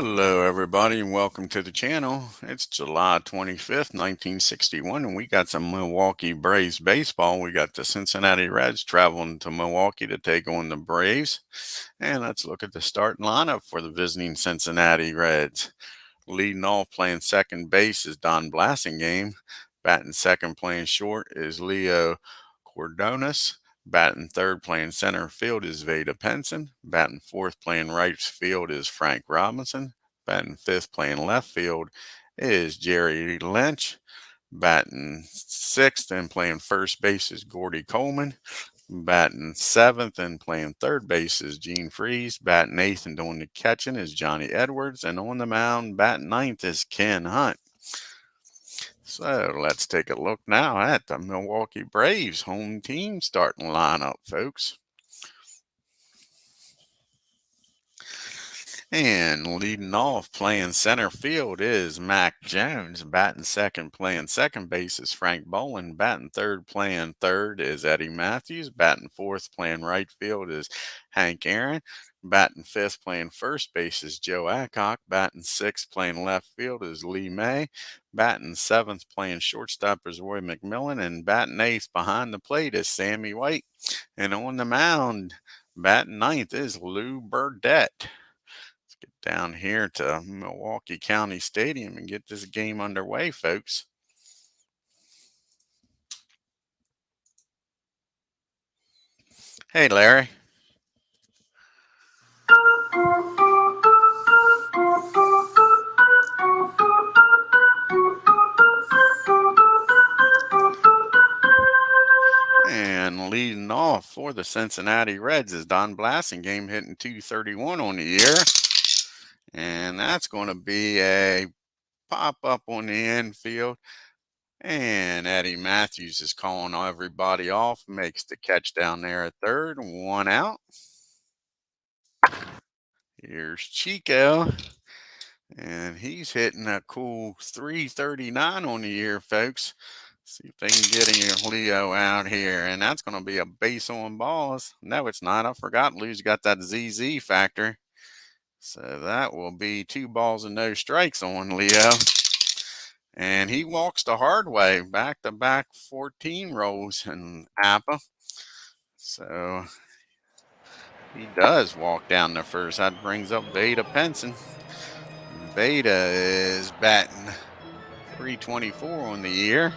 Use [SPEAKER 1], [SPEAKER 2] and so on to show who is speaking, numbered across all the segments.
[SPEAKER 1] Hello, everybody, and welcome to the channel. It's July 25th, 1961, and we got some Milwaukee Braves baseball. We got the Cincinnati Reds traveling to Milwaukee to take on the Braves. And let's look at the starting lineup for the visiting Cincinnati Reds. Leading off, playing second base, is Don Blasingame. Batting second, playing short, is Leo Cordones. Batting third, playing center field, is Vada Penson. Batting fourth, playing right field, is Frank Robinson. Batting fifth, playing left field, is Jerry Lynch. Batting sixth and playing first base is Gordy Coleman. Batting seventh and playing third base is Gene Freeze. Batting eighth and doing the catching is Johnny Edwards. And on the mound, batting ninth is Ken Hunt. So let's take a look now at the Milwaukee Braves home team starting lineup, folks. And leading off, playing center field is Mac Jones. Batting second, playing second base is Frank Boland. Batting third, playing third is Eddie Matthews. Batting fourth, playing right field is Hank Aaron. Batting fifth, playing first base is Joe Adcock. Batting sixth, playing left field is Lee May. Batting seventh, playing shortstop is Roy McMillan. And batting eighth behind the plate is Sammy White. And on the mound, batting ninth is Lou Burdette. Get down here to Milwaukee County Stadium and get this game underway, folks. Hey, Larry. And leading off for the Cincinnati Reds is Don Blasingame, hitting .231 on the year. And that's going to be a pop-up on the infield. And Eddie Matthews is calling everybody off, makes the catch down there at third, 1 out. Here's Chico, and he's hitting a cool .339 on the year, folks. See if they can get Leo out here, and that's going to be a base on balls. No, it's not. I forgot Leo's got that ZZ factor. So that will be 2 balls and no strikes on Leo. And he walks the hard way, back-to-back 14 rolls in Apba. So he does walk down the first. That brings up Vada Penson. Vada is batting .324 on the year.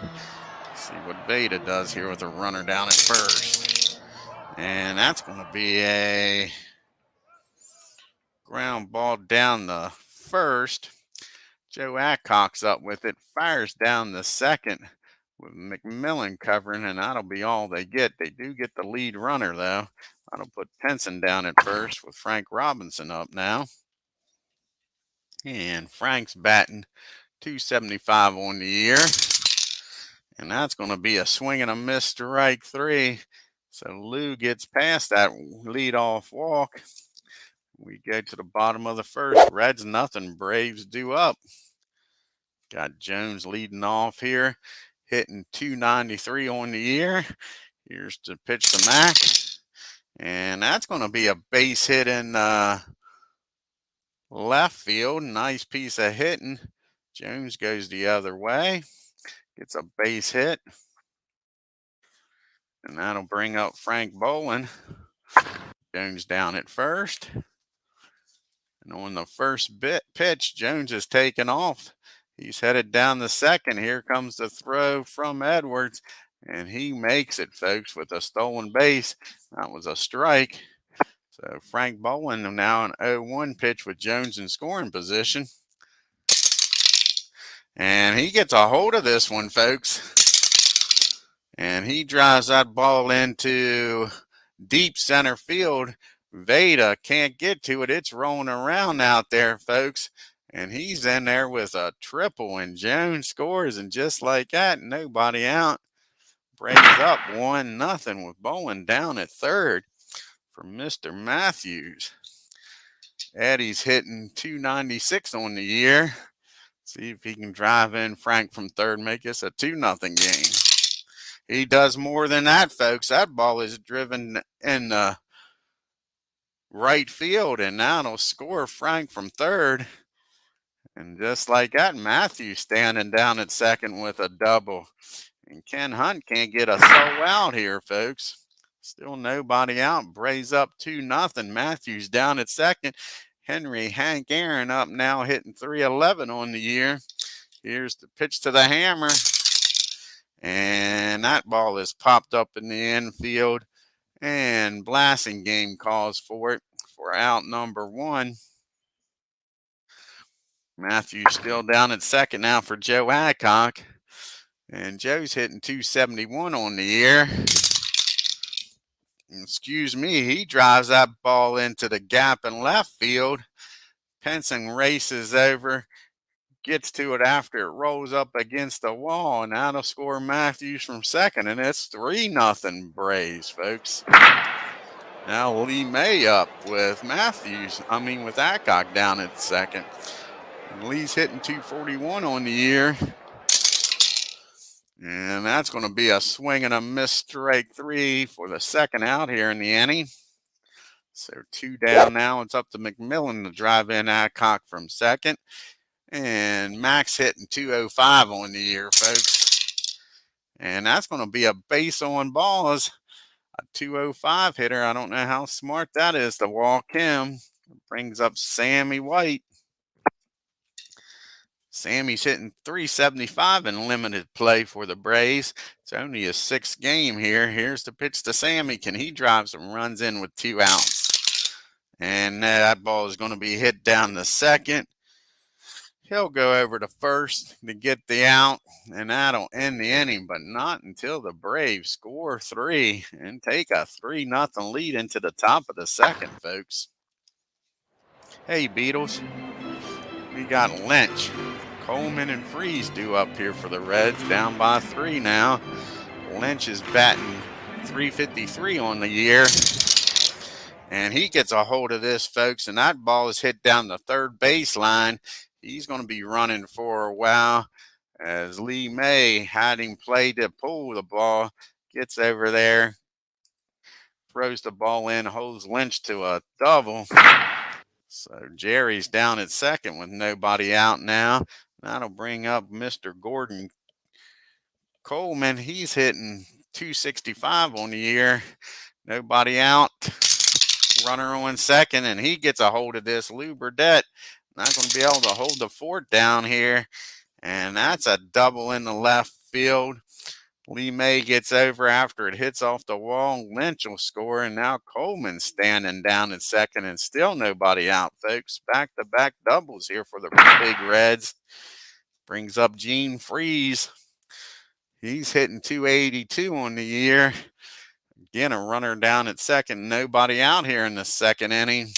[SPEAKER 1] Let's see what Vada does here with a runner down at first. And that's going to be a ground ball down the first. Joe Adcock's up with it, fires down the second with McMillan covering, and that'll be all they get. They do get the lead runner, though. That'll put Penson down at first with Frank Robinson up now. And Frank's batting .275 on the year. And that's going to be a swing and a miss, strike 3. So Lou gets past that leadoff walk. We go to the bottom of the first. Reds nothing. Braves due up. Got Jones leading off here, hitting .293 on the year. Here's the pitch to Mac. And that's going to be a base hit in left field. Nice piece of hitting. Jones goes the other way. Gets a base hit. And that'll bring up Frank Boland. Jones down at first. And on the first pitch, Jones is taking off. He's headed down the second. Here comes the throw from Edwards. And he makes it, folks, with a stolen base. That was a strike. So Frank Boland now an 0-1 pitch with Jones in scoring position. And he gets a hold of this one, folks. And he drives that ball into deep center field. Vada can't get to it. It's rolling around out there, folks. And he's in there with a triple, and Jones scores. And just like that, nobody out. Braves up 1-0 with Boland down at third for Mr. Matthews. Eddie's hitting .296 on the year. See if he can drive in Frank from third, make this a 2-0 game. He does more than that, folks. That ball is driven in the right field, and now it'll score Frank from third. And just like that, Matthew standing down at second with a double. And Ken Hunt can't get a sole out here, folks. Still nobody out. Braves up 2-0. Matthews down at second. Henry Hank Aaron up now hitting 311 on the year. Here's the pitch to the hammer. And that ball is popped up in the infield. And Blasingame calls for it for out number 1. Matthews still down at second now for Joe Adcock. And Joe's hitting 271 on the year. Excuse me, he drives that ball into the gap in left field. Penson races over, gets to it after it rolls up against the wall, and that'll score Matthews from second, and it's 3-0 Braves, folks. Now Lee May up with with Adcock down at second. And Lee's hitting 241 on the year. And that's going to be a swing and a miss, strike 3 for the second out here in the inning. So 2 down now. It's up to McMillan to drive in Adcock from second. And Max hitting 205 on the year, folks. And that's going to be a base on balls. A 205 hitter. I don't know how smart that is to walk him. Brings up Sammy White. Sammy's hitting 375 in limited play for the Braves. It's only a 6th game here. Here's the pitch to Sammy. Can he drive some runs in with 2 outs? And that ball is going to be hit down to second. He'll go over to first to get the out, and that'll end the inning, but not until the Braves score 3 and take a 3-0 lead into the top of the second, folks. Hey, Beatles. We got Lynch, Coleman, and Freeze due up here for the Reds, down by 3 now. Lynch is batting .353 on the year. And he gets a hold of this, folks, and that ball is hit down the third baseline. He's going to be running for a while as Lee May had him play to pull the ball, gets over there, throws the ball in, holds Lynch to a double. So Jerry's down at second with nobody out now. That'll bring up Mr. Gordon Coleman. He's hitting 265 on the year. Nobody out. Runner on second, and he gets a hold of this. Lou Burdette not going to be able to hold the fort down here. And that's a double in the left field. Lee May gets over after it hits off the wall. Lynch will score, and now Coleman's standing down at second, and still nobody out, folks. Back-to-back doubles here for the Big Reds. Brings up Gene Freeze. He's hitting 282 on the year. Again, a runner down at second. Nobody out here in the second inning.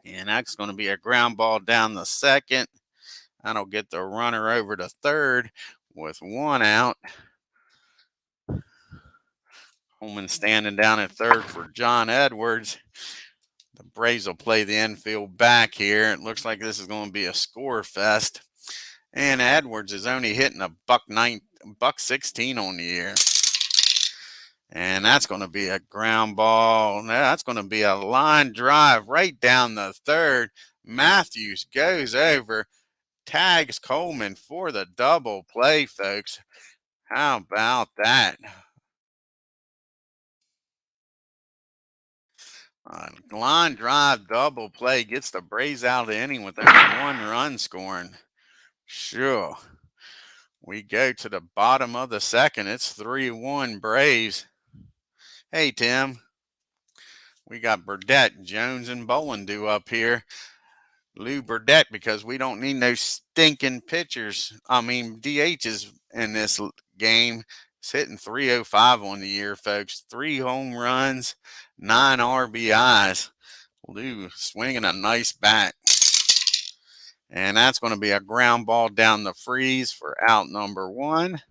[SPEAKER 1] And that's going to be a ground ball down the second. That'll get the runner over to third with 1 out. Coleman standing down at third for John Edwards. The Braves will play the infield back here. It looks like this is going to be a score fest. And Edwards is only hitting a $1.16 on the year. And that's going to be a ground ball. That's going to be a line drive right down the third. Matthews goes over, tags Coleman for the double play, folks. How about that? Line drive double play gets the Braves out of the inning with only 1 run scoring. Sure. We go to the bottom of the second. It's 3-1 Braves. Hey, Tim. We got Burdette, Jones, and Bolin due up here. Lou Burdette, because we don't need no stinking pitchers. DHs in this game. It's hitting 305 on the year, folks. 3 home runs, 9 RBIs. Lou swinging a nice bat. And that's going to be a ground ball down the Freeze for out number 1.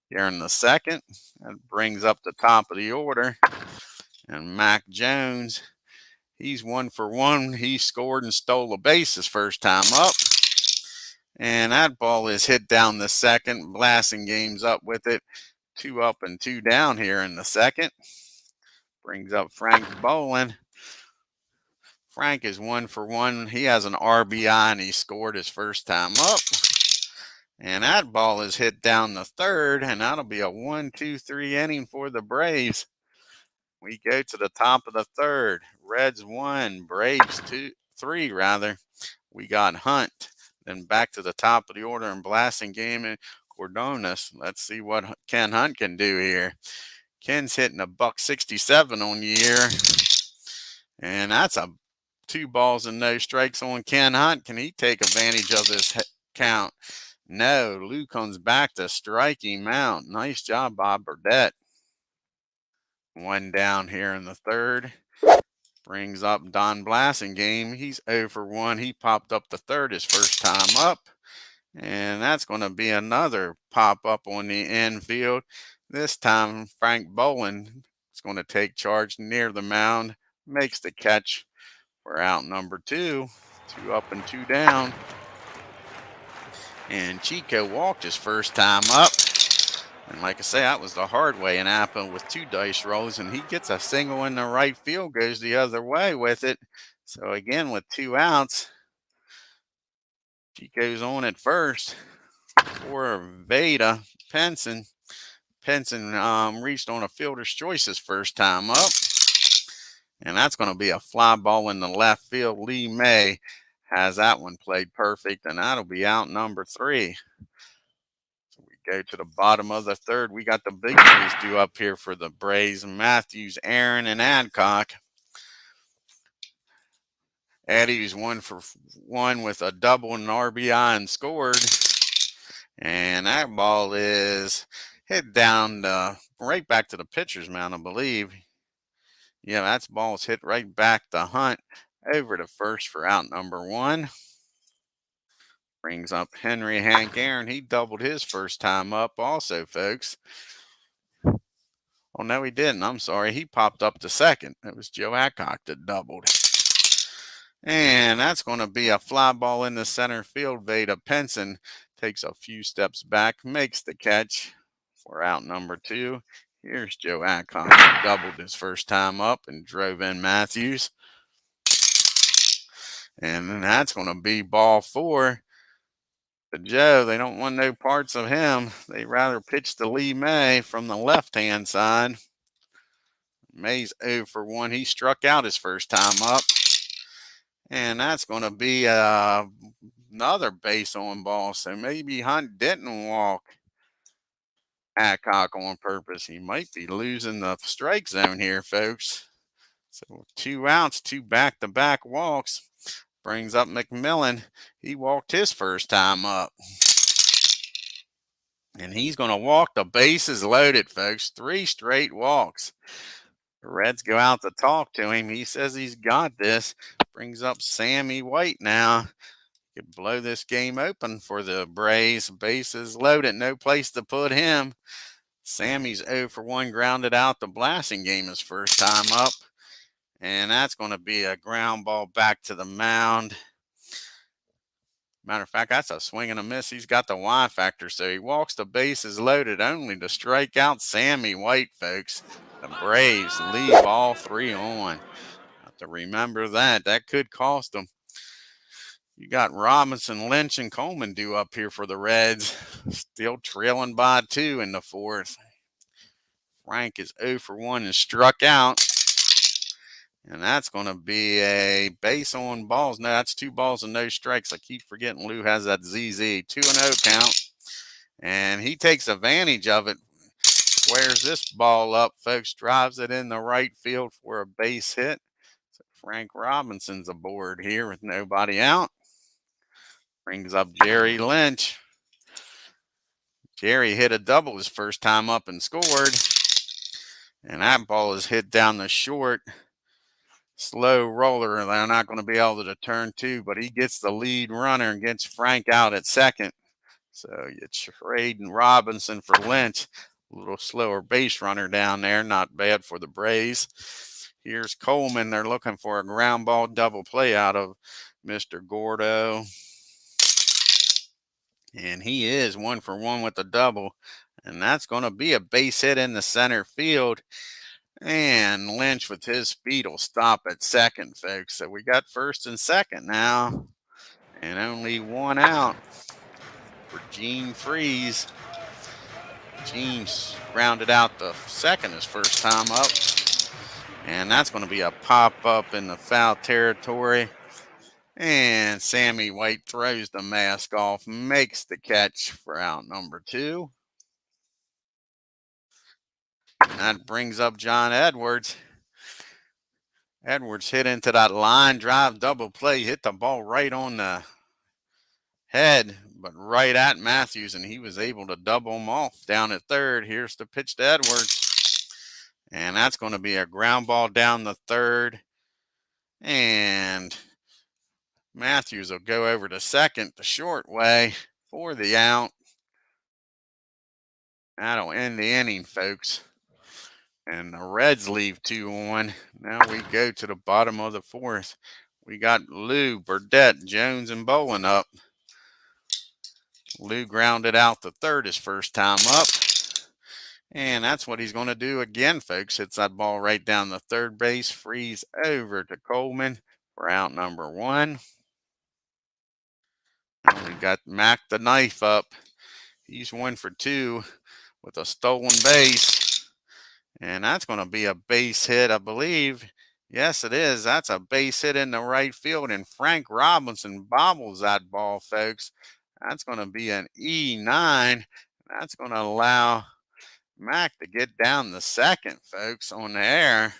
[SPEAKER 1] Here in the second. That brings up the top of the order. And Mac Jones, he's 1 for 1. He scored and stole a base his first time up. And that ball is hit down the second. Blasingame's up with it. 2 up and 2 down here in the second. Brings up Frank Bolin. Frank is 1 for 1. He has an RBI and he scored his first time up. And that ball is hit down the third, and that'll be a 1-2-3 inning for the Braves. We go to the top of the third. Reds 1, Braves 3 rather. We got Hunt. Then back to the top of the order and blasting game in Cordones. Let's see what Ken Hunt can do here. Ken's hitting a $167 on the year. And that's a 2 balls and no strikes on Ken Hunt. Can he take advantage of this count? No. Lou comes back to strike him out. Nice job by Burdette. 1 down here in the third. Brings up Don Blasingame. He's 0 for 1. He popped up the third his first time up. And that's going to be another pop up on the infield. This time, Frank Boland is going to take charge near the mound. Makes the catch for out number 2. 2 up and 2 down. And Chico walked his first time up. And like I say, that was the hard way in Apba with 2 dice rolls. And he gets a single in the right field, goes the other way with it. So again, with 2 outs, Chico's on at first for Veda Penson. Penson reached on a fielder's choice his first time up. And that's going to be a fly ball in the left field. Lee May has that one played perfect, and that'll be out number 3. So we go to the bottom of the third. We got the big boys due up here for the Braves. Matthews, Aaron, and Adcock. Eddie's 1 for 1 with a double and an RBI and scored. And that ball is hit down right back to the pitcher's mound, I believe. Yeah, that ball's hit right back to Hunt over to first for out number 1. Brings up Henry Hank Aaron. He doubled his first time up also, folks. Oh, no, he didn't. I'm sorry. He popped up to second. It was Joe Adcock that doubled. And that's going to be a fly ball in the center field. Veda Penson takes a few steps back, makes the catch for out number 2. Here's Joe Adcock, who doubled his first time up and drove in Matthews. And then that's going to be ball 4 to Joe. They don't want no parts of him. They rather pitch to Lee May from the left-hand side. May's 0 for 1. He struck out his first time up. And that's going to be another base on ball. So maybe Hunt didn't walk Adcock on purpose. He might be losing the strike zone here, folks. So 2 outs, 2 back-to-back walks. Brings up McMillan. He walked his first time up. And he's going to walk the bases loaded, folks. 3 straight walks. The Reds go out to talk to him. He says he's got this. Brings up Sammy White now. Could blow this game open for the Braves. Bases loaded. No place to put him. Sammy's 0 for 1, grounded out the blasting game his first time up. And that's going to be a ground ball back to the mound. Matter of fact, that's a swing and a miss. He's got the Y factor, so he walks the bases loaded only to strike out Sammy White, folks. The Braves leave all 3 on. Have to remember that. That could cost them. You got Robinson, Lynch, and Coleman due up here for the Reds. Still trailing by 2 in the 4th. Frank is 0 for 1 and struck out. And that's going to be a base on balls. No, that's 2 balls and no strikes. I keep forgetting Lou has that ZZ. 2-0 count. And he takes advantage of it. Squares this ball up, folks. Drives it in the right field for a base hit. So Frank Robinson's aboard here with nobody out. Brings up Jerry Lynch. Jerry hit a double his first time up and scored. And that ball is hit down the short. Slow roller, and they're not going to be able to turn 2, but he gets the lead runner and gets Frank out at second. So you trade Robinson for Lynch. A little slower base runner down there. Not bad for the Braves. Here's Coleman. They're looking for a ground ball double play out of Mr. Gordo. And he is 1 for 1 with the double. And that's going to be a base hit in the center field. And Lynch with his speed will stop at second, folks. So we got first and second now. And only one out for Gene Freeze. Gene's grounded out the second his first time up. And that's going to be a pop-up in the foul territory. And Sammy White throws the mask off, makes the catch for out number 2. And that brings up John Edwards. Edwards hit into that line drive double play, hit the ball right on the head, but right at Matthews, and he was able to double him off down at third. Here's the pitch to Edwards. And that's going to be a ground ball down the third. And Matthews will go over to second the short way for the out. That'll end the inning, folks. And the Reds leave 2-1. Now we go to the bottom of the fourth. We got Lou, Burdette, Jones, and Bolin up. Lou grounded out the third his first time up. And that's what he's going to do again, folks. Hits that ball right down the third base. Freeze over to Coleman for out number 1. And we got Mac the knife up. He's 1 for 2 with a stolen base. And that's going to be a base hit, I believe. Yes, it is. That's a base hit in the right field. And Frank Robinson bobbles that ball, folks. That's going to be an E9. That's going to allow Mac to get down the second, folks, on the air.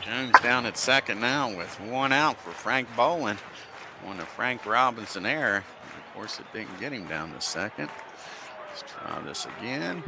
[SPEAKER 1] So Jones down at second now with 1 out for Frank Bolin on a Frank Robinson error. And of course, it didn't get him down the second. Let's try this again.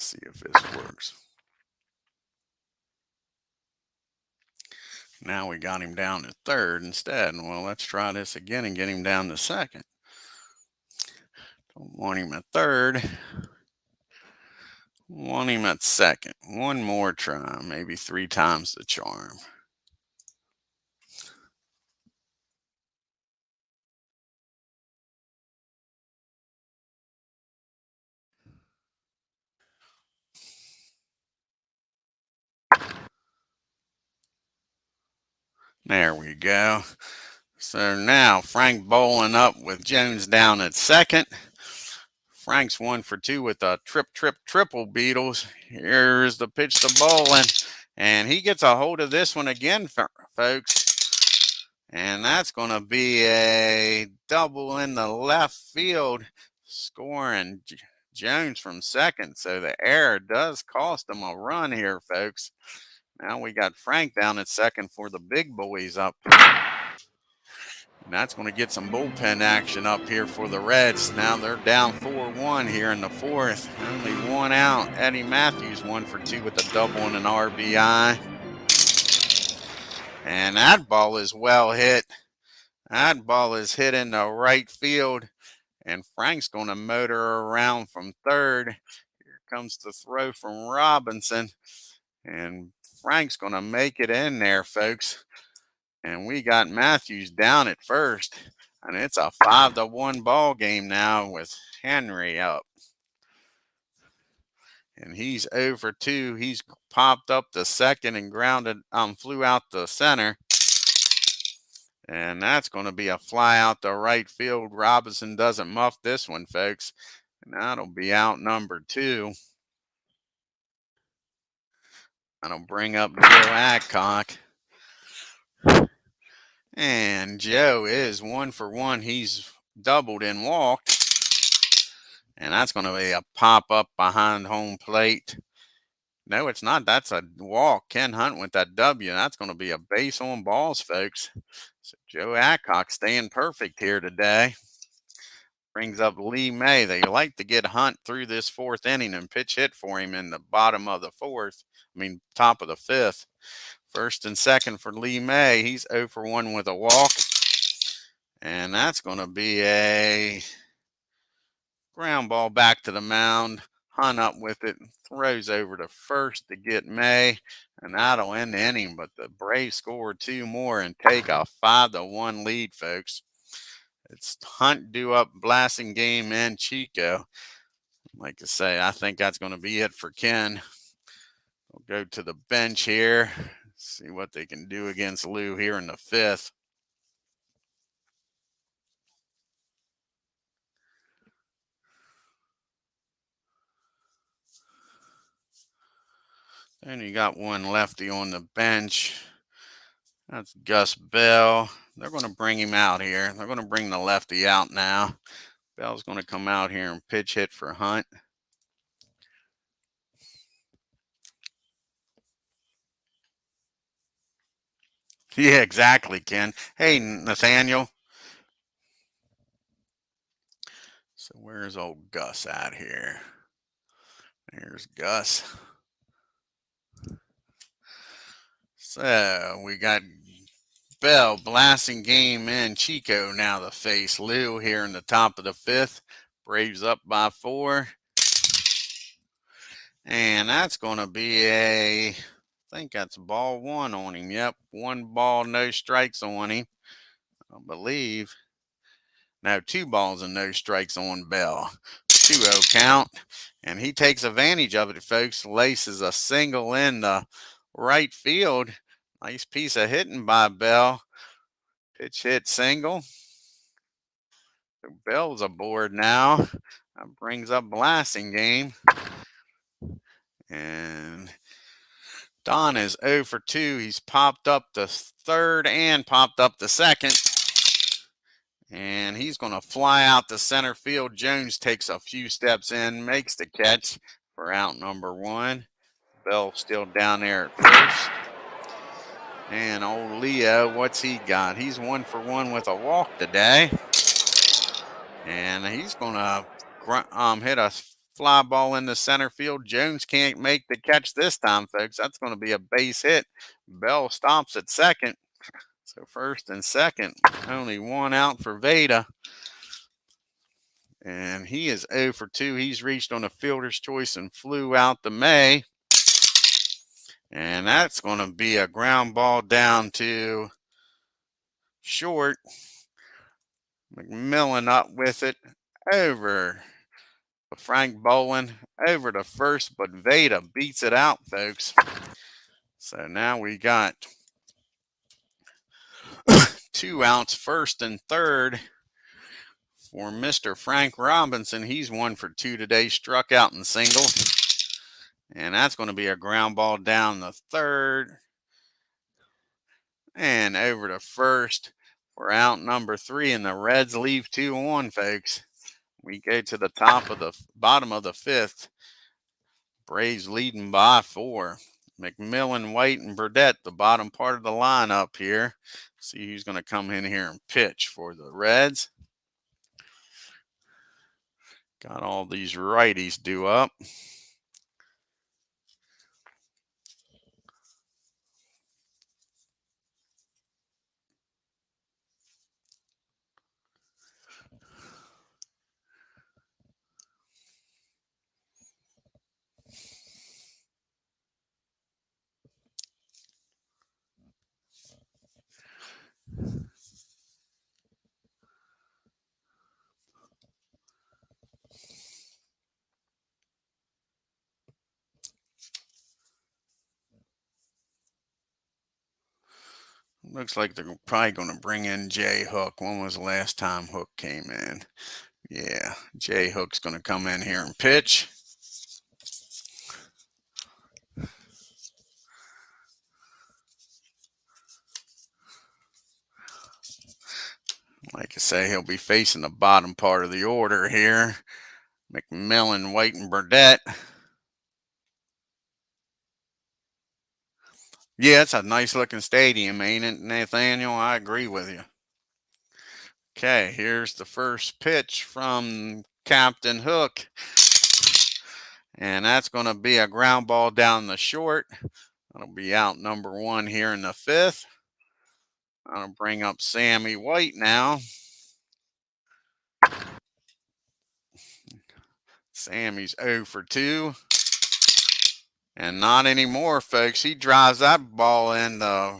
[SPEAKER 1] See if this works. Now we got him down to third instead. Well, let's try this again and get him down to second. Don't want him at third. Want him at second. One more try, maybe 3 times the charm. There we go. So now Frank Bolin up with Jones down at second. Frank's 1 for 2 with a triple Beatles. Here's the pitch to Bolin. And he gets a hold of this one again, folks. And that's going to be a double in the left field, scoring Jones from second. So the error does cost him a run here, folks. Now we got Frank down at second for the big boys up. And that's going to get some bullpen action up here for the Reds. Now they're down 4-1 here in the fourth. Only 1 out. Eddie Matthews 1 for 2 with a double and an RBI. And that ball is well hit. That ball is hit in the right field. And Frank's going to motor around from third. Here comes the throw from Robinson. And Frank's going to make it in there, folks. And we got Matthews down at first. And it's a 5-1 ball game now with Henry up. And he's over 2. He's popped up the second and flew out the center. And that's going to be a fly out the right field. Robinson doesn't muff this one, folks. And that'll be out number 2. That'll bring up Joe Adcock. And Joe is 1 for 1. He's doubled and walked. And that's going to be a pop-up behind home plate. No, it's not. That's a walk. Ken Hunt with that W. That's going to be a base on balls, folks. So Joe Adcock staying perfect here today. Brings up Lee May. They like to get Hunt through this fourth inning and pitch hit for him in the bottom of the fourth. Top of the fifth. First and second for Lee May. He's 0 for 1 with a walk. And that's going to be a ground ball back to the mound. Hunt up with it, throws over to first to get May, and that'll end the inning. But the Braves score 2 more and take a 5-1 lead, folks. It's Hunt due up Blasingame and Chico. Like I say, I think that's going to be it for Ken. We'll go to the bench here, see what they can do against Lou here in the fifth. Then you got one lefty on the bench. That's Gus Bell. They're going to bring him out here. They're going to bring the lefty out now. Bell's going to come out here and pitch hit for Hunt. Yeah, exactly, Ken. Hey, Nathaniel. So where's old Gus at here? There's Gus. So we got Bell, Blasingame, and Chico now to face Lou here in the top of the fifth. Braves up by 4. And that's going to be I think that's ball 1 on him. Yep, 1 ball, no strikes on him. I believe. No, 2 balls and no strikes on Bell. 2-0 count. And he takes advantage of it, folks. Laces a single in the right field. Nice piece of hitting by Bell. Pitch hit single. So Bell's aboard now. That brings up Blasingame. And Don is 0 for 2. He's popped up the third and popped up the second. And he's going to fly out to center field. Jones takes a few steps in, makes the catch for out number 1. Bell still down there at first. And old Leo, what's he got? He's 1 for 1 with a walk today. And he's going to hit a fly ball in the center field. Jones can't make the catch this time, folks. That's going to be a base hit. Bell stops at second. So first and second, only 1 out for Veda. And he is 0 for 2. He's reached on a fielder's choice and flew out to May. And that's going to be a ground ball down to short. McMillan up with it over Frank Bolin, over to first, but Veda beats it out, folks. So now we got 2 outs, first and third for Mr. Frank Robinson. He's 1 for 2 today, struck out in single. And that's going to be a ground ball down the third and over to first for out number 3. And the Reds leave 2 on, folks. We go to the bottom of the fifth. Braves leading by 4. McMillan, White, and Burdette, the bottom part of the lineup here. See who's going to come in here and pitch for the Reds. Got all these righties due up. Looks like they're probably going to bring in Jay Hook. When was the last time Hook came in? Yeah, Jay Hook's going to come in here and pitch. Like I say, he'll be facing the bottom part of the order here. McMillan, White, and Burdette. Yeah, it's a nice looking stadium, ain't it, Nathaniel? I agree with you. Okay, here's the first pitch from Captain Hook. And that's going to be a ground ball down the short. That'll be out number 1 here in the 5th. I'll bring up Sammy White now. Sammy's 0 for 2. And not anymore, folks. He drives that ball in the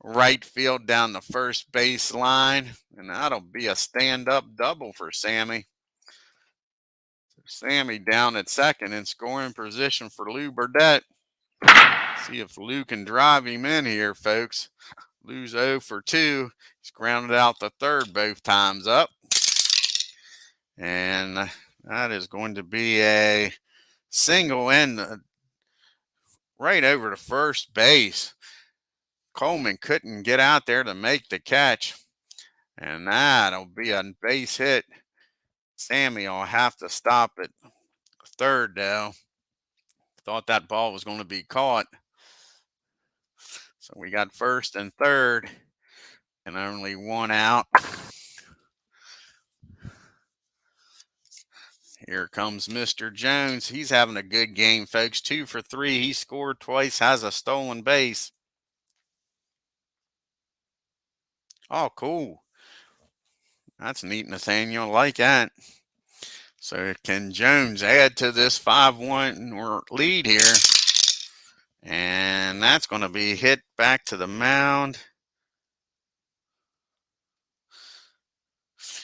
[SPEAKER 1] right field down the first base line. And that'll be a stand-up double for Sammy. Sammy down at second in scoring position for Lou Burdette. See if Lou can drive him in here, folks. Lou's 0 for 2. He's grounded out the third both times up. And that is going to be a single in right over to first base. Coleman couldn't get out there to make the catch. And that'll be a base hit. Sammy will have to stop at third, though. Thought that ball was going to be caught. So we got first and third, and only 1 out. Here comes Mr. Jones. He's having a good game, folks. 2 for 3. He scored twice, has a stolen base. Oh, cool. That's neat, Nathaniel. I like that. So can Jones add to this 5-1 lead here? And that's going to be hit back to the mound.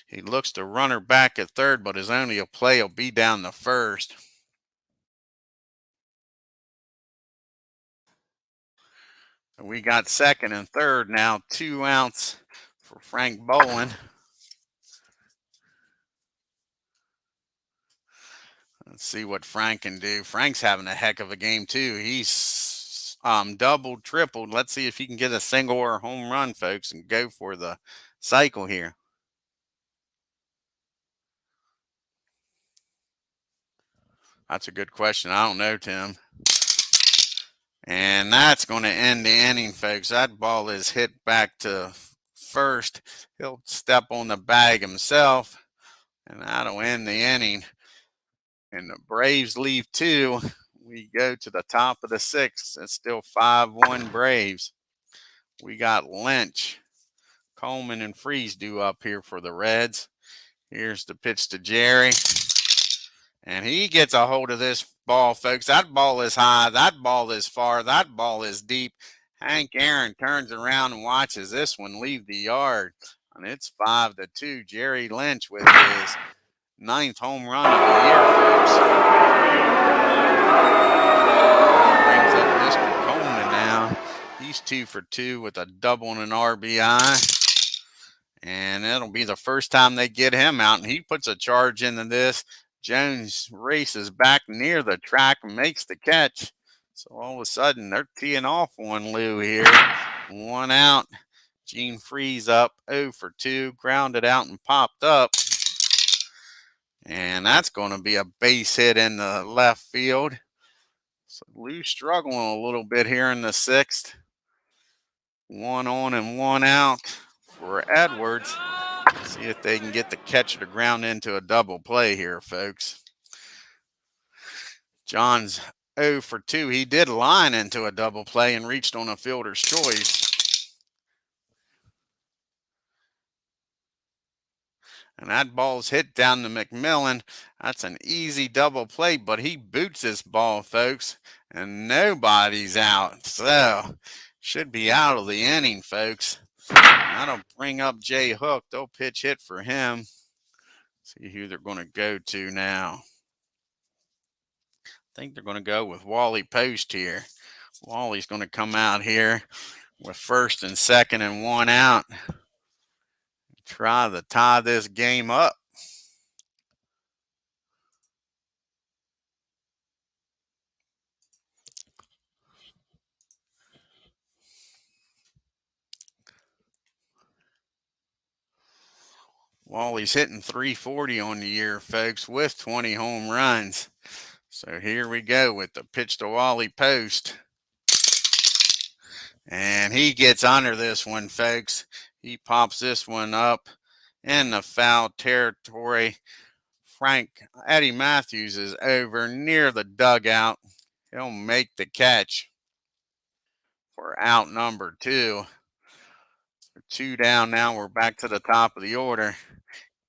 [SPEAKER 1] He looks to runner back at third, but his only play will be down the first. We got second and third now, 2 outs for Frank Bowen. Let's see what Frank can do. Frank's having a heck of a game too. He's doubled, tripled. Let's see if he can get a single or a home run, folks, and go for the cycle here. That's a good question. I don't know, Tim. And that's going to end the inning, folks. That ball is hit back to first. He'll step on the bag himself, and that'll end the inning. And the Braves leave 2. We go to the top of the 6th. It's still 5-1 Braves. We got Lynch, Coleman, and Freeze due up here for the Reds. Here's the pitch to Jerry. And he gets a hold of this ball, folks. That ball is high. That ball is far. That ball is deep. Hank Aaron turns around and watches this one leave the yard. And it's 5-2. Jerry Lynch with his 9th home run of the year, folks. Brings up Mr. Coleman now. He's 2 for 2 with a double and an RBI. And it'll be the first time they get him out. And he puts a charge into this. Jones races back near the track and makes the catch. So all of a sudden, they're teeing off on Lou here. 1 out. Gene Freeze up 0 for 2. Grounded out and popped up. And that's going to be a base hit in the left field. So Lou's struggling a little bit here in the 6th. 1 on and 1 out for Edwards. See if they can get the catcher to ground into a double play here, folks. John's 0 for 2. He did line into a double play and reached on a fielder's choice. And that ball's hit down to McMillan. That's an easy double play, but he boots this ball, folks, and nobody's out. So, should be out of the inning, folks. That'll bring up Jay Hook. They'll pitch hit for him. See who they're going to go to now. I think they're going to go with Wally Post here. Wally's going to come out here with first and second and 1 out. Try to tie this game up. Wally's hitting .340 on the year, folks, with 20 home runs. So here we go with the pitch to Wally Post. And he gets under this one, folks. He pops this one up in the foul territory. Eddie Matthews is over near the dugout. He'll make the catch for out number 2. 2 down now. We're back to the top of the order.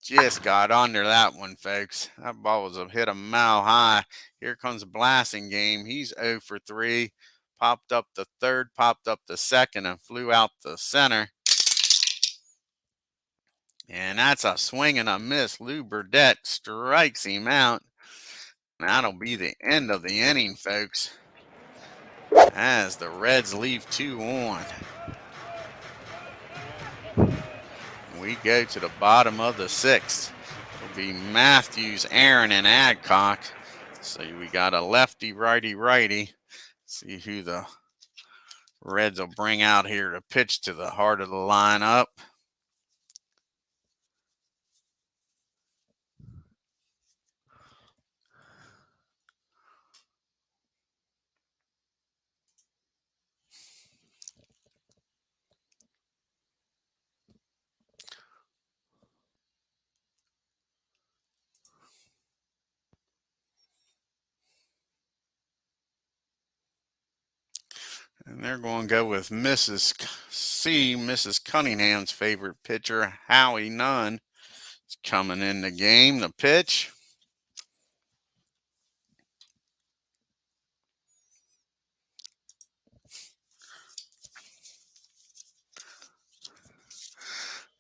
[SPEAKER 1] Just got under that one, folks. That ball was hit a mile high. Here comes Blasingame. He's 0 for 3. Popped up the third, popped up the second, and flew out the center. And that's a swing and a miss. Lou Burdette strikes him out. That'll be the end of the inning, folks, as the Reds leave 2 on. We go to the bottom of the 6th. It'll be Matthews, Aaron, and Adcock. So we got a lefty, righty, righty. See who the Reds will bring out here to pitch to the heart of the lineup. And they're going to go with Mrs. Cunningham's favorite pitcher, Howie Nunn. Is coming in the game to pitch.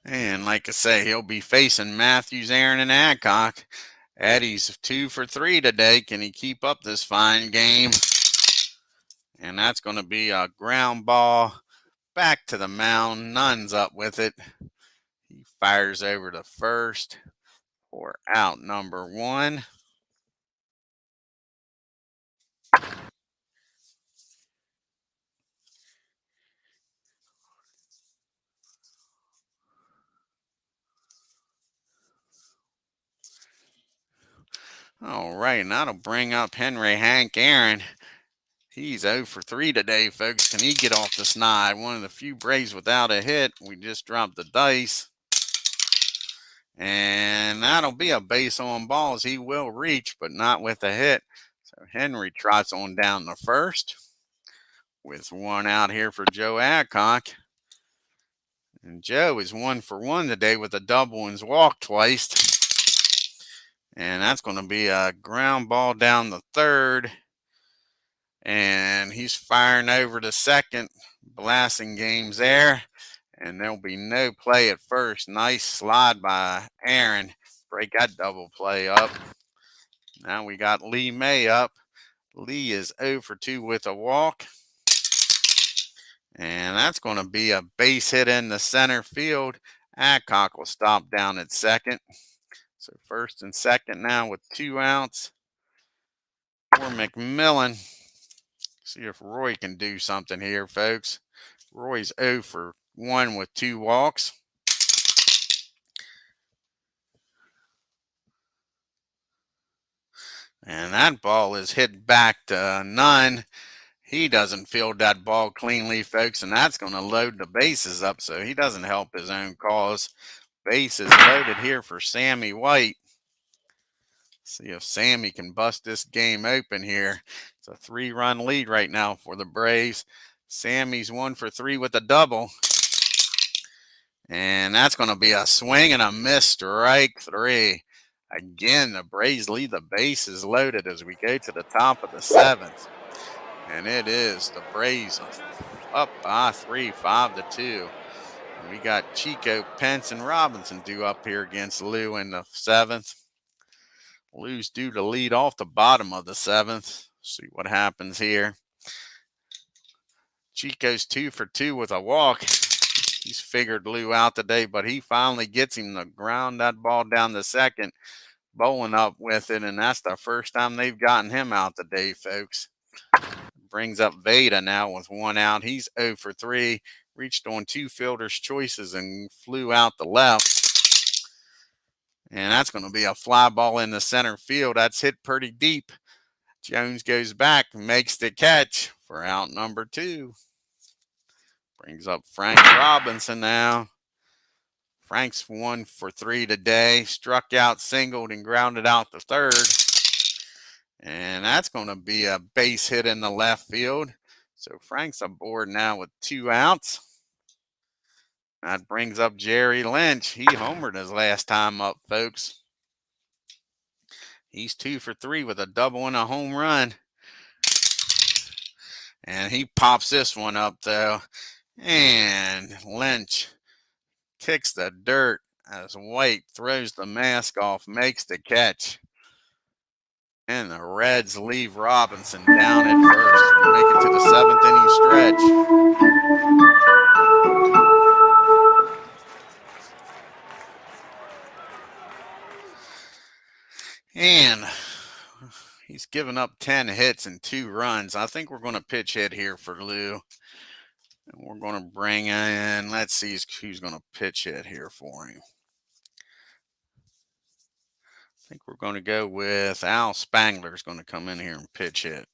[SPEAKER 1] And like I say, he'll be facing Matthews, Aaron, and Adcock. Eddie's 2 for 3 today. Can he keep up this fine game? And that's going to be a ground ball back to the mound. Nunn's up with it. He fires over to first for out number 1. All right, and that'll bring up Hank Aaron. He's 0 for 3 today, folks. Can he get off the snide? One of the few Braves without a hit. We just dropped the dice. And that'll be a base on balls. He will reach, but not with a hit. So Henry trots on down to first with 1 out here for Joe Adcock. And Joe is 1 for 1 today with a double and walked twice. And that's going to be a ground ball down the third. And he's firing over to second. Blasingame's there. And there'll be no play at first. Nice slide by Aaron. Break that double play up. Now we got Lee May up. Lee is 0 for 2 with a walk. And that's going to be a base hit in the center field. Adcock will stop down at second. So first and second now with 2 outs for McMillan. See if Roy can do something here, folks. Roy's 0 for 1 with 2 walks. And that ball is hit back to Nunn. He doesn't field that ball cleanly, folks, and that's going to load the bases up, so he doesn't help his own cause. Bases loaded here for Sammy White. See if Sammy can bust this game open here. It's a 3-run lead right now for the Braves. Sammy's 1 for 3 with a double. And that's going to be a swing and a miss, strike 3. Again, the Braves lead the bases loaded as we go to the top of the 7th. And it is the Braves up by 3, 5-2. And we got Chico, Pence, and Robinson due up here against Lou in the 7th. Lou's due to lead off the bottom of the 7th. See what happens here. Chico's 2 for 2 with a walk. He's figured Lou out today, but he finally gets him to ground that ball down the second, bowling up with it, and that's the first time they've gotten him out today, folks. Brings up Veda now with 1 out. He's 0 for 3, reached on 2 fielders' choices and flew out the left. And that's going to be a fly ball in the center field. That's hit pretty deep. Jones goes back and makes the catch for out number 2. Brings up Frank Robinson now Frank's 1 for 3 today. Struck out, singled, and grounded out the third. And that's going to be a base hit in the left field. So Frank's aboard now with 2 outs. That brings up Jerry Lynch. He homered his last time up, folks. He's 2 for 3 with a double and a home run. And he pops this one up, though. And Lynch kicks the dirt as White throws the mask off, makes the catch. And the Reds leave Robinson down at first. We make it to the 7th inning stretch. And he's given up 10 hits and 2 runs. I think we're going to pitch hit here for Lou. And we're going to bring in, let's see who's going to pitch hit here for him. I think we're going to go with Al Spangler is going to come in here and pitch hit.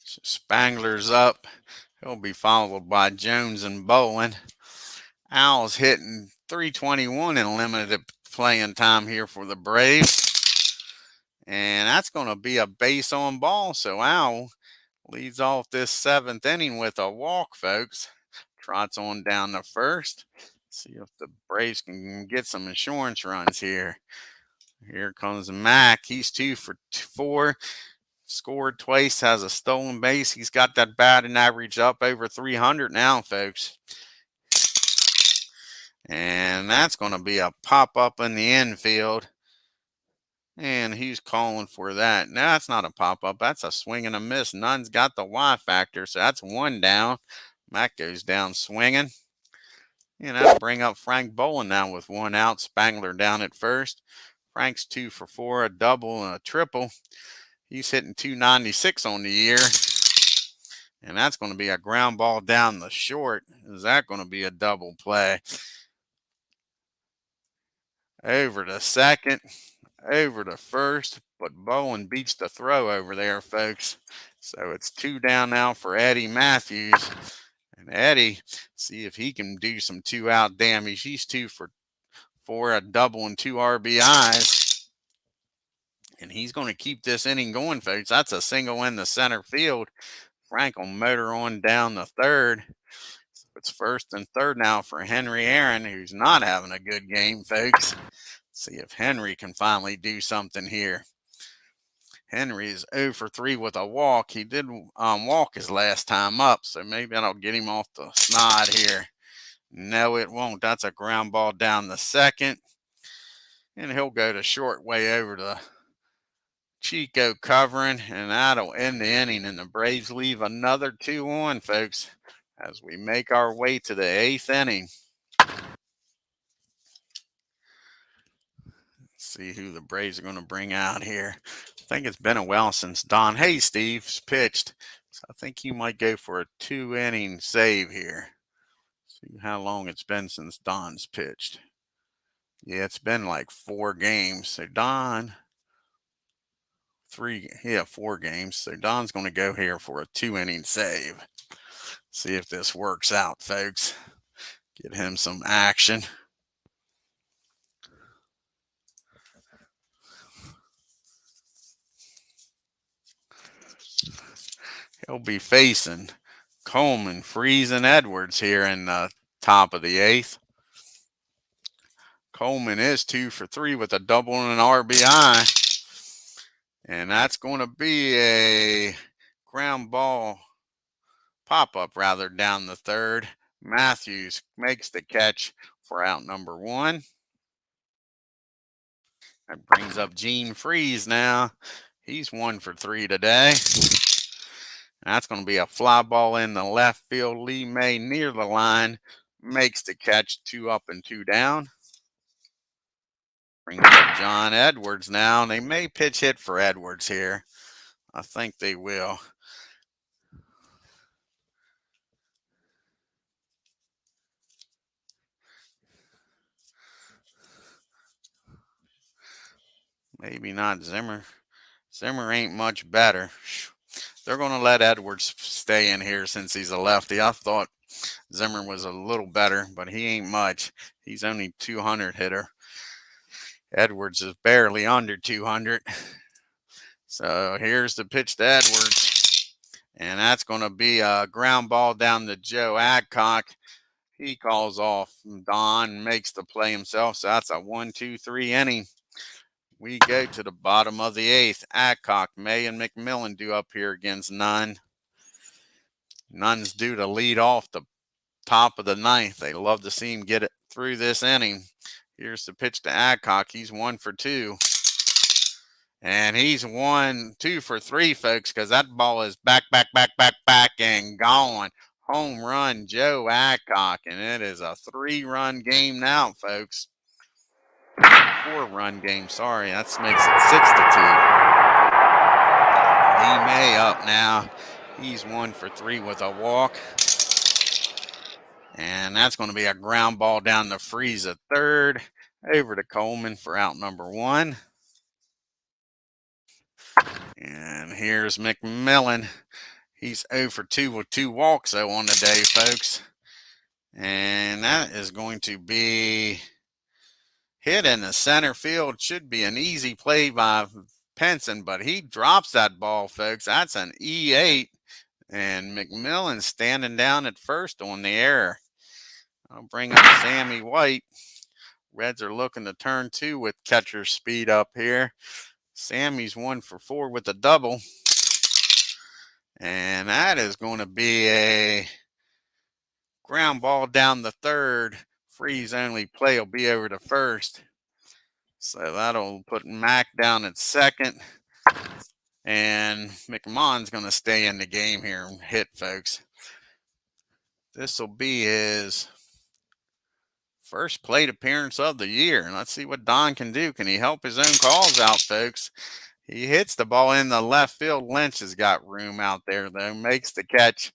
[SPEAKER 1] So Spangler's up. He'll be followed by Jones and Bowen. Al's hitting .321 in limited playing time here for the Braves. And that's going to be a base on ball. So Al leads off this 7th inning with a walk, folks. Trots on down to first. See if the Braves can get some insurance runs here. Here comes Mack. He's 2 for 4. Scored twice, has a stolen base. He's got that batting average up over 300 now, folks. And that's going to be a pop-up in the infield. And he's calling for that. No, that's not a pop-up. That's a swing and a miss. None's got the Y factor, so that's 1 down. Mack goes down swinging. And that'll bring up Frank Bowen now with 1 out. Spangler down at first. Frank's 2 for 4, a double and a triple. He's hitting .296 on the year. And that's going to be a ground ball down the short. Is that going to be a double play? Over to second, over to first, but Bowen beats the throw over there, folks. So it's 2 down now for Eddie Matthews. And Eddie, see if he can do some 2-out damage. He's 2 for 4, a double and 2 RBIs. And he's going to keep this inning going, folks. That's a single in the center field. Frank will motor on down the third. It's 1st and 3rd now for Henry Aaron, who's not having a good game, folks. See if Henry can finally do something here. Henry is 0 for 3 with a walk. He did walk his last time up, so maybe that'll get him off the snide here. No, it won't. That's a ground ball down the second. And he'll go to short way over to Chico covering, and that'll end the inning. And the Braves leave another 2 on, folks, as we make our way to the 8th inning. See who the Braves are going to bring out here. I think it's been a while since Don Haysteve's pitched. So I think he might go for a 2-inning save here. See how long it's been since Don's pitched. Yeah, it's been like 4 games. So Don, 4 games. So Don's going to go here for a 2-inning save. See if this works out, folks. Get him some action. He'll be facing Coleman, Freese, and Edwards here in the top of the 8th. Coleman is 2 for 3 with a double and an RBI. And that's going to be a ground ball pop-up rather down the third. Matthews makes the catch for out number 1. That brings up Gene Freese now. He's 1 for 3 today. That's going to be a fly ball in the left field. Lee May near the line makes the catch. 2 up and 2 down. Brings up John Edwards now. They may pitch hit for Edwards here. I think they will. Maybe not Zimmer. Zimmer ain't much better. They're going to let Edwards stay in here since he's a lefty. I thought Zimmer was a little better, but he ain't much. He's only 200 hitter. Edwards is barely under 200. So here's the pitch to Edwards. And that's going to be a ground ball down to Joe Adcock. He calls off Don, makes the play himself. So that's a 1-2-3 inning. We go to the bottom of the eighth. Adcock, May, and McMillan due up here against Nunn. Nunn's due to lead off the top of the ninth. They love to see him get it through this inning. Here's the pitch to Adcock. He's 1 for 2. And he's 2 for 3, folks, because that ball is back, and gone. Home run, Joe Adcock. And it is a 3-run game now, folks. 4-run game, sorry. That makes it 6-2. D-May up now. He's 1 for 3 with a walk. And that's going to be a ground ball down to Freeze at third. Over to Coleman for out number 1. And here's McMillan. He's 0 for 2 with 2 walks, though, on the day, folks. And that is going to be hit in the center field. Should be an easy play by Penson, but he drops that ball, folks. That's an E8. And McMillan standing down at first on the error. I'll bring up Sammy White. Reds are looking to turn 2 with catcher speed up here. Sammy's 1 for 4 with a double. And that is going to be a ground ball down the third. Freeze only play will be over to first. So that'll put Mack down at second. And McMahon's going to stay in the game here and hit, folks. This will be his first plate appearance of the year. And let's see what Don can do. Can he help his own calls out, folks? He hits the ball in the left field. Lynch has got room out there, though. Makes the catch.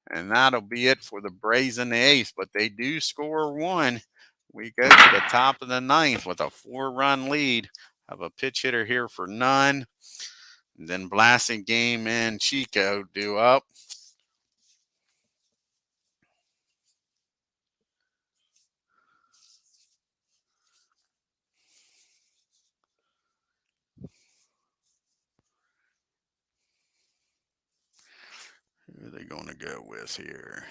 [SPEAKER 1] And that'll be it for the Braves in the eighth. But they do score 1. We go to the top of the ninth with a 4-run lead. Have a pitch hitter here for Nunn. And then Blasingame and Chico due up. Who are they going to go with here?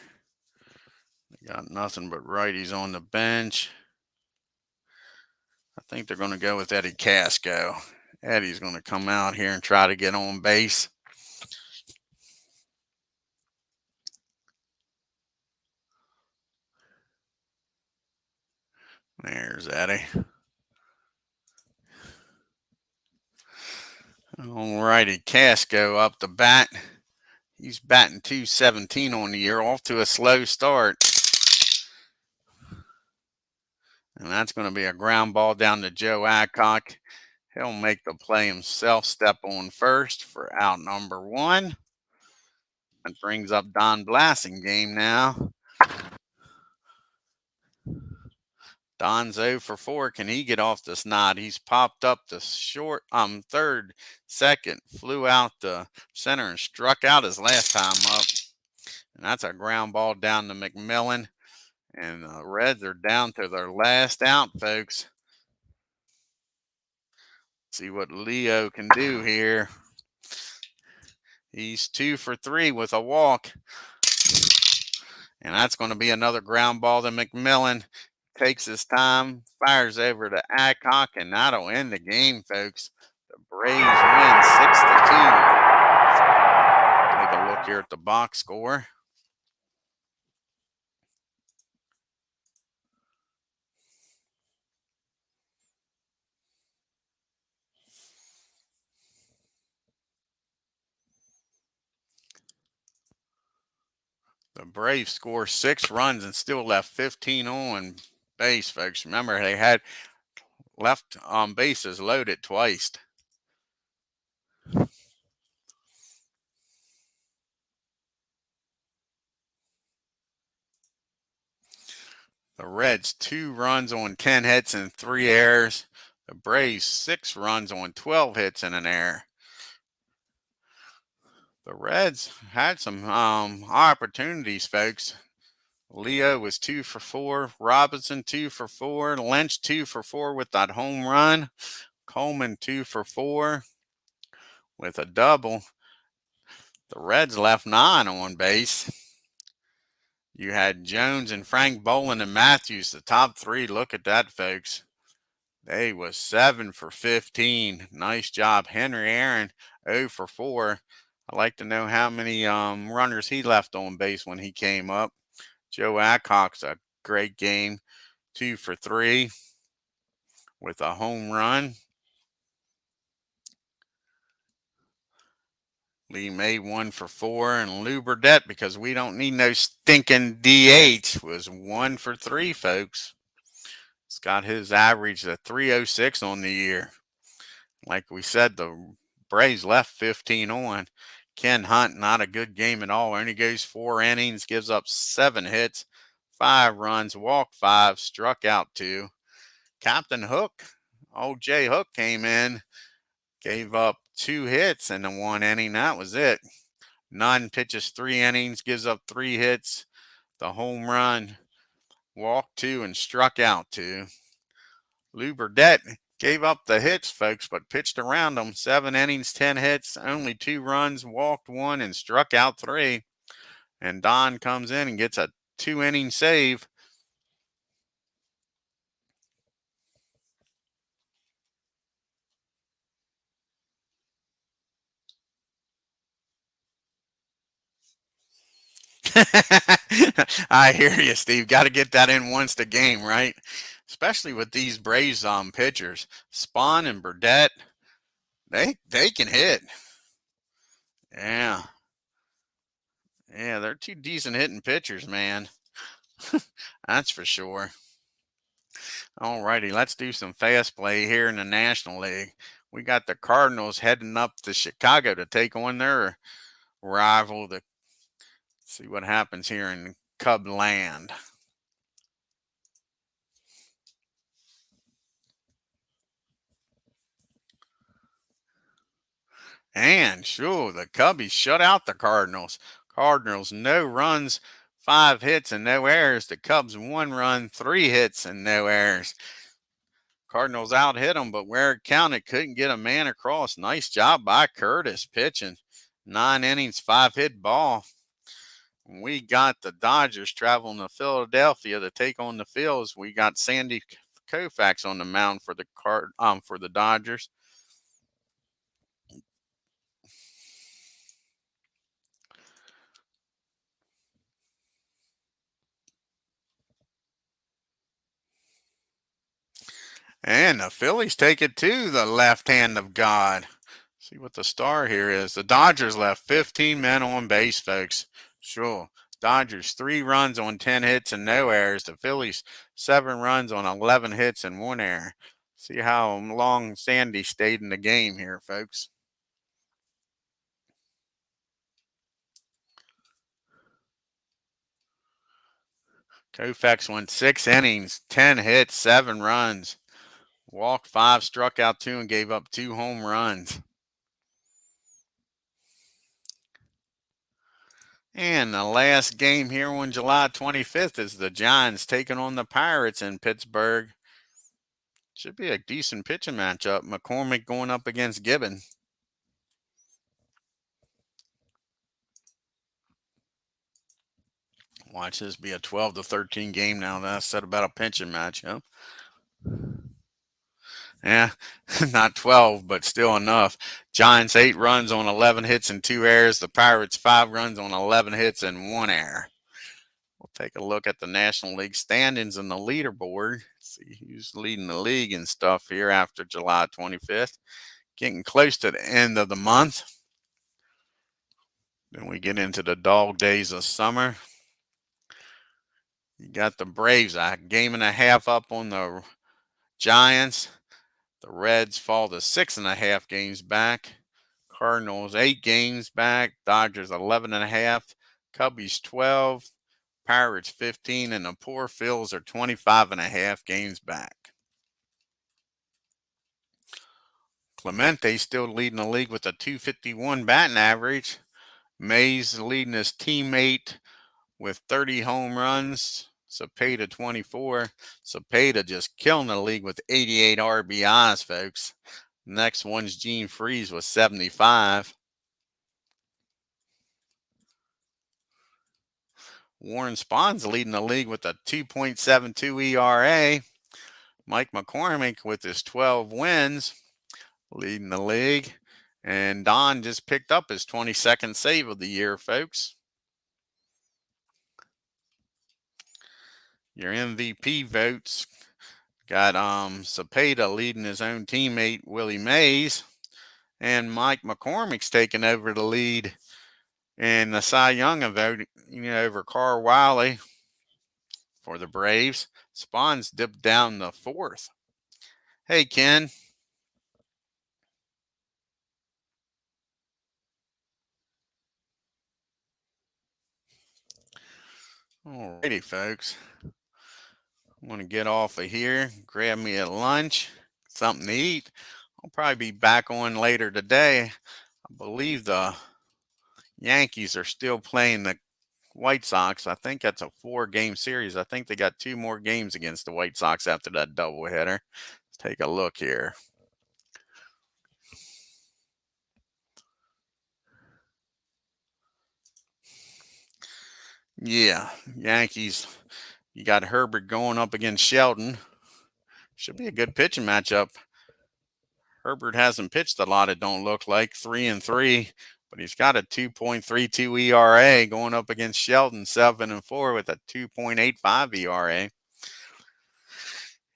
[SPEAKER 1] They got nothing but righties on the bench. I think they're going to go with Eddie Casco. Eddie's going to come out here and try to get on base. There's Eddie. Alrighty, Casco up the bat. He's batting .217 on the year, off to a slow start. And that's going to be a ground ball down to Joe Adcock. He'll make the play himself, step on first for out number 1. That brings up Don Blasingame now. Don's 0 for 4. Can he get off this nod? He's popped up the short, third, second, flew out the center and struck out his last time up. And that's a ground ball down to McMillan. And the Reds are down to their last out, folks. See what Leo can do here. He's 2 for 3 with a walk. And that's going to be another ground ball to McMillan. Takes his time, fires over to Adcock, and that'll end the game, folks. The Braves win 6-2. Take a look here at the box score. The Braves score 6 runs and still left 15 on base, folks. Remember, they had left bases loaded twice. The Reds 2 runs on 10 hits and 3 errors. The Braves 6 runs on 12 hits in an error. The Reds had some opportunities, folks. Leo was 2 for 4. Robinson 2 for 4. Lynch 2 for 4 with that home run. Coleman 2 for 4 with a double. The Reds left 9 on base. You had Jones and Frank Boland and Matthews, the top 3. Look at that, folks. They was 7 for 15. Nice job. Henry Aaron 0 for 4. I'd like to know how many runners he left on base when he came up. Joe Adcock's a great game, 2 for 3 with a home run. Lee May 1 for 4, and Lou Burdette, because we don't need no stinking DH, was 1 for 3, folks. It's got his average at 306 on the year. Like we said, the Braves left 15 on. Ken Hunt, not a good game at all. Only goes 4 innings, gives up 7 hits, 5 runs, walked 5, struck out 2. Captain Hook, old Jay Hook, came in, gave up 2 hits in the 1 inning. That was it. 9 pitches, 3 innings, gives up 3 hits, the home run, walked 2, and struck out 2. Lou Burdette gave up the hits, folks, but pitched around them. 7 innings, 10 hits, only 2 runs, walked 1, and struck out 3. And Don comes in and gets a 2-inning save. I hear you, Steve. Got to get that in once the game, right? Especially with these Braves pitchers, Spahn and Burdette. They can hit. Yeah. Yeah, they're 2 decent hitting pitchers, man. That's for sure. All righty, let's do some fast play here in the National League. We got the Cardinals heading up to Chicago to take on their rival. To see what happens here in Cub land. And sure, the Cubbies shut out the Cardinals. Cardinals, no runs, 5 hits, and no errors. The Cubs, 1 run, 3 hits, and no errors. Cardinals out hit them, but where it counted, couldn't get a man across. Nice job by Curtis pitching. 9 innings, 5 hit ball. We got the Dodgers traveling to Philadelphia to take on the Phils. We got Sandy Koufax on the mound for the Dodgers. And the Phillies take it to the left hand of God. See what the star here is. The Dodgers left 15 men on base, folks. Sure. Dodgers 3 runs on 10 hits and no errors. The Phillies 7 runs on 11 hits and 1 error. See how long Sandy stayed in the game here, folks. Koufax went 6 innings, 10 hits, 7 runs. Walked 5, struck out 2, and gave up 2 home runs. And the last game here on July 25th is the Giants taking on the Pirates in Pittsburgh. Should be a decent pitching matchup. McCormick going up against Gibbon. Watch this be a 12-13 game now. That's said about a pitching matchup. Yeah, not 12, but still enough. Giants 8 runs on 11 hits and 2 errors. The Pirates 5 runs on 11 hits and 1 error. We'll take a look at the National League standings and the leaderboard. See who's leading the league and stuff here after July 25th. Getting close to the end of the month. Then we get into the dog days of summer. You got the Braves a game and a half up on the Giants. The Reds fall to 6.5 games back. Cardinals 8 games back. Dodgers 11.5. Cubbies 12. Pirates 15. And the poor Phils are 25.5 games back. Clemente still leading the league with a 251 batting average. Mays leading his teammate with 30 home runs. Cepeda 24. Cepeda just killing the league with 88 RBIs, folks. Next one's Gene Freeze with 75. Warren Spahn's leading the league with a 2.72 ERA. Mike McCormick with his 12 wins, leading the league. And Don just picked up his 22nd save of the year, folks. Your MVP votes got Cepeda leading his own teammate, Willie Mays. And Mike McCormick's taking over the lead in the Cy Young vote, over Carl Wiley for the Braves. Spahn's dipped down to 4th. Hey, Ken. Alrighty, folks. I'm going to get off of here, grab me a lunch, something to eat. I'll probably be back on later today. I believe the Yankees are still playing the White Sox. I think that's a 4-game series. I think they got 2 more games against the White Sox after that doubleheader. Let's take a look here. Yeah, Yankees. You got Herbert going up against Sheldon. Should be a good pitching matchup. Herbert hasn't pitched a lot, it don't look like, 3-3, but he's got a 2.32 ERA going up against Sheldon, 7-4 with a 2.85 ERA.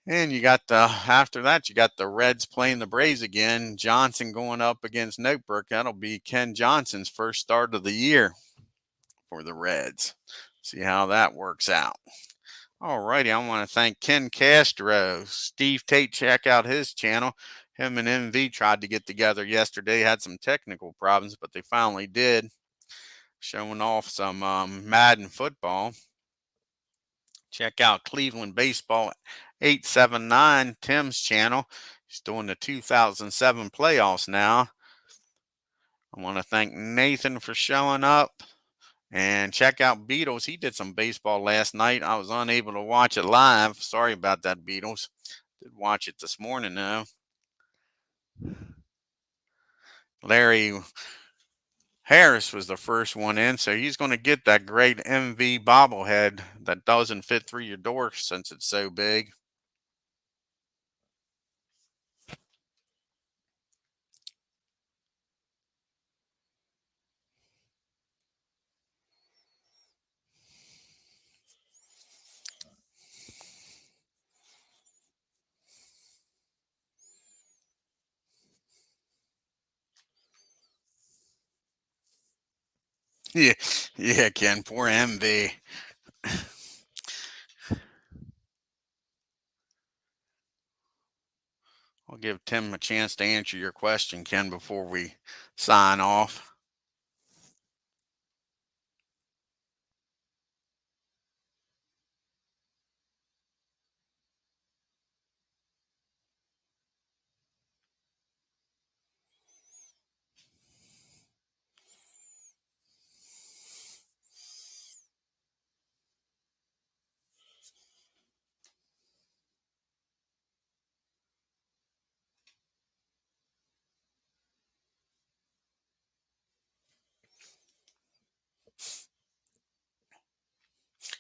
[SPEAKER 1] And you got after that, you got the Reds playing the Braves again. Johnson going up against Notebrook. That'll be Ken Johnson's first start of the year for the Reds. See how that works out. All righty, I want to thank Ken Castro. Steve Tate, check out his channel. Him and MV tried to get together yesterday, had some technical problems, but they finally did. Showing off some Madden football. Check out Cleveland Baseball 879, Tim's channel. He's doing the 2007 playoffs now. I want to thank Nathan for showing up. And check out Beatles. He did some baseball last night. I was unable to watch it live. Sorry about that, Beatles. Did watch it this morning, though. Larry Harris was the first one in, so he's going to get that great MV bobblehead that doesn't fit through your door since it's so big. Yeah, Ken, poor MV. I'll give Tim a chance to answer your question, Ken, before we sign off.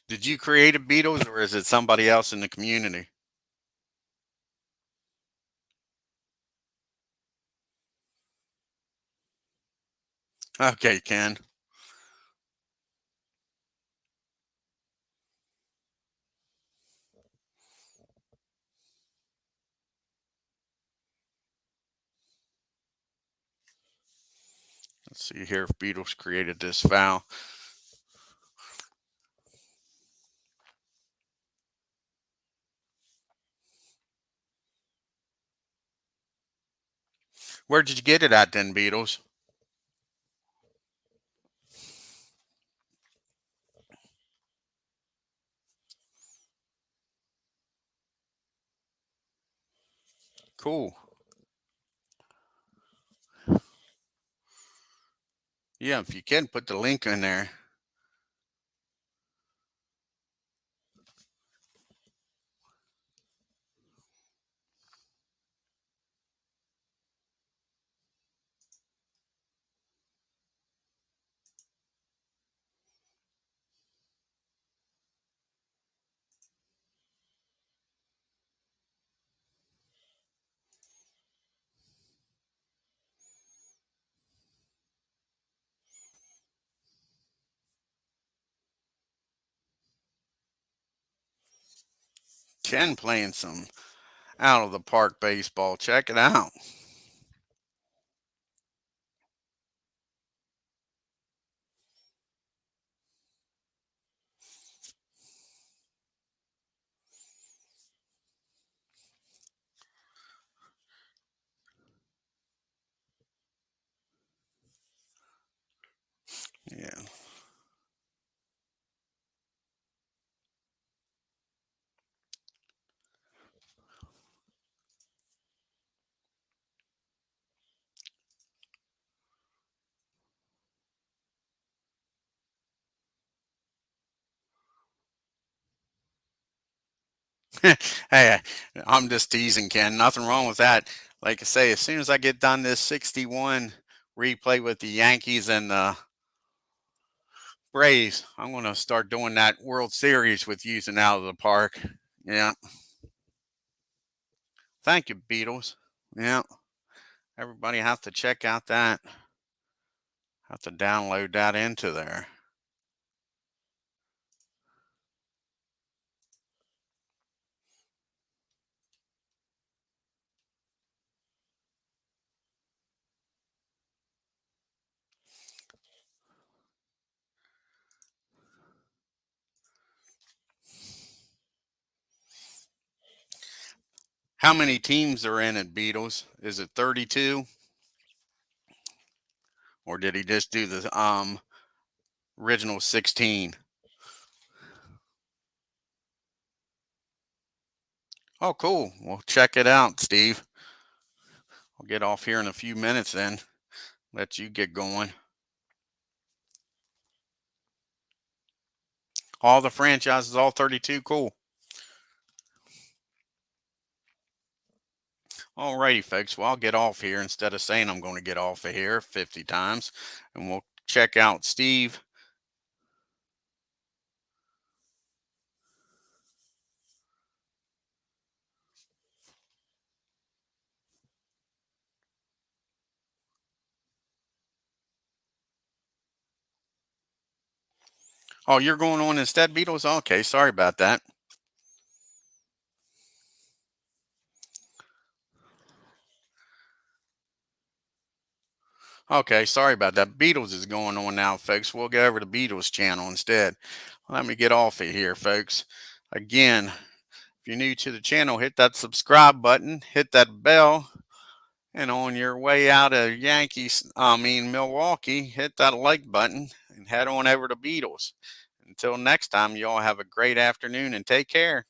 [SPEAKER 1] Did you create a Beatles, or is it somebody else in the community? Okay, Ken. Let's see here if Beatles created this file. Where did you get it at then, Beatles? Cool. Yeah, if you can put the link in there. Ken playing some out of the park baseball. Check it out. Yeah. Hey, I'm just teasing, Ken. Nothing wrong with that. Like I say, as soon as I get done this 61 replay with the Yankees and the Braves, I'm going to start doing that World Series with using out of the park. Yeah. Thank you, Beatles. Yeah. Everybody have to check out that. Have to download that into there. How many teams are in it, Beatles? Is it 32? Or did he just do the original 16? Oh, cool. Well, check it out, Steve. I'll get off here in a few minutes then. Let you get going. All the franchises, all 32. Cool. Alrighty, folks. Well, I'll get off here instead of saying I'm going to get off of here 50 times. And we'll check out Steve. Oh, you're going on instead, Beatles? Okay, sorry about that. Okay, sorry about that. Beatles is going on now, folks. We'll go over to Beatles channel instead. Let me get off of here, folks. Again, if you're new to the channel, hit that subscribe button, hit that bell, and on your way out of Milwaukee, hit that like button and head on over to Beatles. Until next time, you all have a great afternoon and take care.